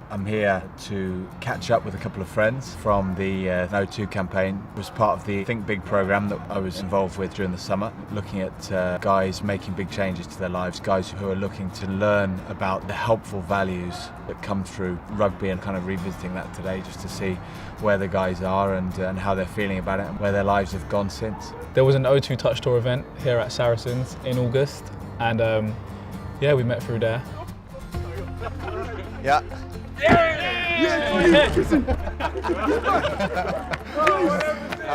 I'm here to catch up with a couple of friends from the O2 campaign. It was part of the Think Big programme that I was involved with during the summer, looking at guys making big changes to their lives, guys who are looking to learn about the helpful values that come through rugby, and kind of revisiting that today just to see where the guys are and how they're feeling about it and where their lives have gone since. There was an O2 Touch Tour event here at Saracens in August, and yeah, we met through there. Yeah. How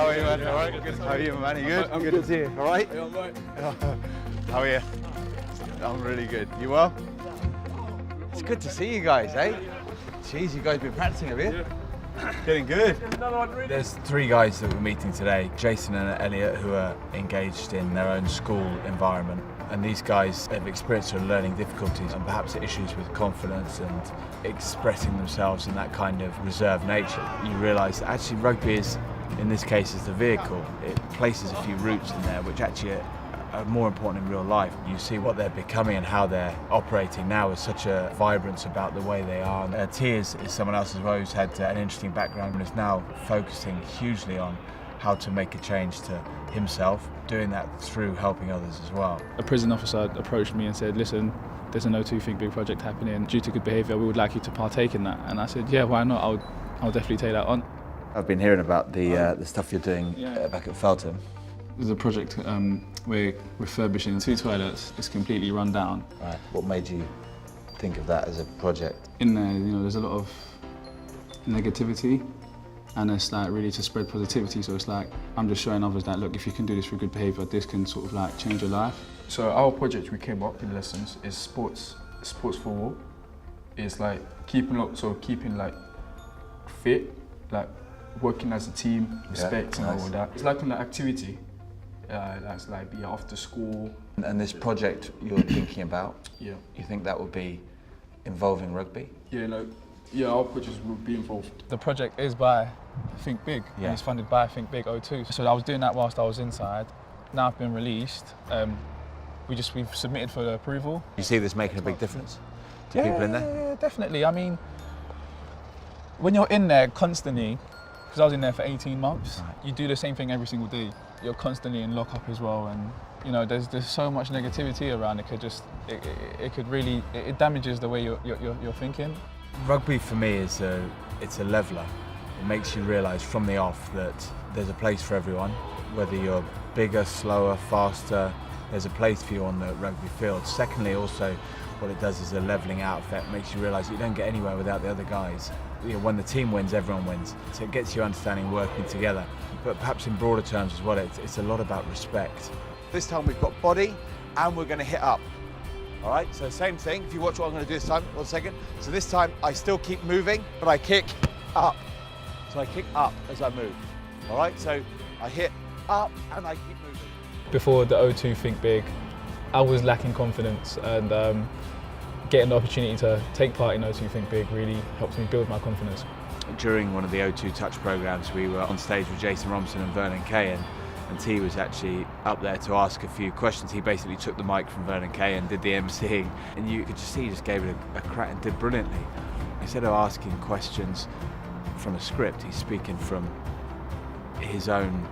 are you, man? All right? Good. How are you, man? You good? I'm good to see you. All right? Yeah, I'm right. How are you? I'm really good. You well? It's good to see you guys, eh? Jeez, you guys been practicing, have you? Getting good. There's three guys that we're meeting today, Jason and Elliot, who are engaged in their own school environment. And these guys have experienced sort of learning difficulties and perhaps issues with confidence and expressing themselves in that kind of reserved nature. You realise that actually rugby is, in this case, is the vehicle. It places a few roots in there which actually are more important in real life. You see what they're becoming and how they're operating now with such a vibrance about the way they are. And T is someone else as well who's had an interesting background and is now focusing hugely on how to make a change to himself, doing that through helping others as well. A prison officer approached me and said, listen, there's an O2 Think Big project happening. Due to good behaviour, we would like you to partake in that. And I said, yeah, why not? I'll definitely take that on. I've been hearing about the stuff you're doing back at Feltham. There's a project we're refurbishing 2 toilets. It's completely run down. Right. What made you think of that as a project? In there, there's a lot of negativity, and it's like really to spread positivity. So it's like I'm just showing others that, look, if you can do this for good behaviour, this can sort of like change your life. So our project we came up in lessons is sports for all. It's like keeping like fit, like working as a team, respect and all that. It's like an activity. That's like be after school. And this project you're thinking about, you think that would be involving rugby? Yeah, our projects will be involved. The project is by Think Big, and it's funded by Think Big O2. So I was doing that whilst I was inside. Now I've been released. We've submitted for the approval. You see this making a big difference to people in there? Yeah, definitely. I mean, when you're in there constantly, because I was in there for 18 months, you do the same thing every single day. You're constantly in lockup as well, and there's so much negativity around. It damages the way you're thinking. Rugby for me is it's a leveller. It makes you realise from the off that there's a place for everyone. Whether you're bigger, slower, faster, there's a place for you on the rugby field. Secondly, also, what it does is a levelling out effect. Makes you realise you don't get anywhere without the other guys. When the team wins, everyone wins. So it gets you understanding working together. But perhaps in broader terms as well, it's a lot about respect. This time we've got body and we're going to hit up. All right, so same thing. If you watch what I'm going to do this time, 1 second. So this time I still keep moving, but I kick up. So I kick up as I move. All right, so I hit up and I keep moving. Before the O2 Think Big, I was lacking confidence, and getting the opportunity to take part in O2 Think Big really helped me build my confidence. During one of the O2 Touch programmes, we were on stage with Jason Romson and Vernon Kay, and T was actually up there to ask a few questions. He basically took the mic from Vernon Kay and did the emceeing, and you could just see he just gave it a crack and did brilliantly. Instead of asking questions from a script, he's speaking from his own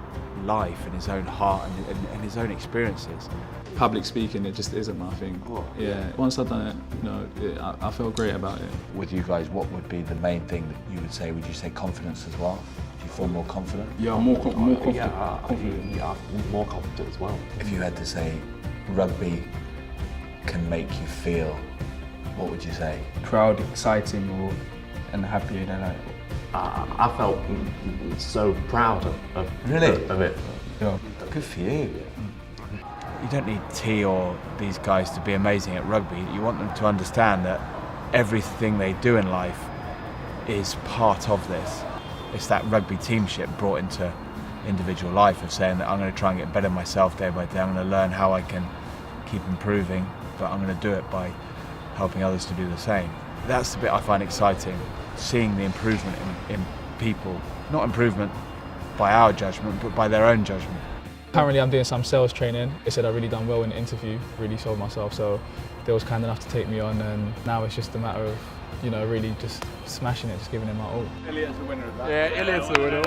life and his own heart and his own experiences. Public speaking, it just isn't my thing. Yeah, once I've done it, I feel great about it. With you guys, what would be the main thing that you would say? Would you say confidence as well? Do you feel more confident? Yeah, more confident. Yeah, more confident as well. If you had to say rugby can make you feel, what would you say? Proud, exciting, and happy. I felt so proud of it. Yeah. Good for you. You don't need T or these guys to be amazing at rugby. You want them to understand that everything they do in life is part of this. It's that rugby teamship brought into individual life of saying that I'm going to try and get better myself day by day. I'm going to learn how I can keep improving, but I'm going to do it by helping others to do the same. That's the bit I find exciting, seeing the improvement in people. Not improvement by our judgment, but by their own judgment. Currently I'm doing some sales training. They said I really done well in the interview, really sold myself, so they was kind enough to take me on, and now it's just a matter of you know, really just smashing it, just giving it my all. Elliot's the winner of that. Yeah, Elliot's the winner.